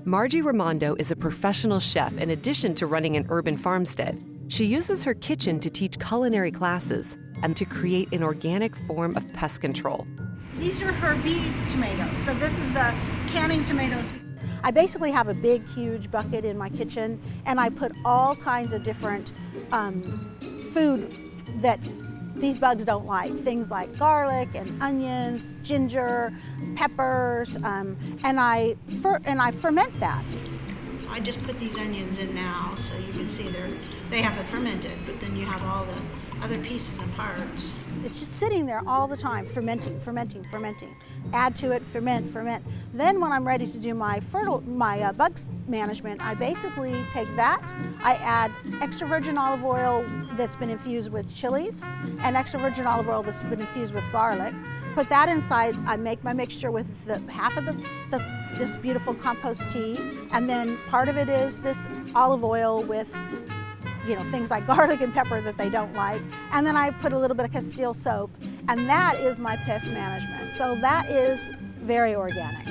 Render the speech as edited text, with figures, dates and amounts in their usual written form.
Margie Raimondo is a professional chef in addition to running an urban farmstead. She uses her kitchen to teach culinary classes and to create an organic form of pest control. These are her bee tomatoes, so this is the canning tomatoes. I basically have a big, huge bucket in my kitchen, and I put all kinds of different food that these bugs don't like. Things like garlic and onions, ginger, peppers, and I ferment that. I just put these onions in now, so you can see they haven't fermented, but then you have all the other pieces and parts. It's just sitting there all the time, fermenting, fermenting, fermenting. Add to it, ferment, ferment. Then when I'm ready to do my bugs management, I basically take that, I add extra virgin olive oil that's been infused with chilies and extra virgin olive oil that's been infused with garlic. Put that inside, I make my mixture with half of this beautiful compost tea, and then part of it is this olive oil with things like garlic and pepper that they don't like. And then I put a little bit of Castile soap, and that is my pest management. So that is very organic.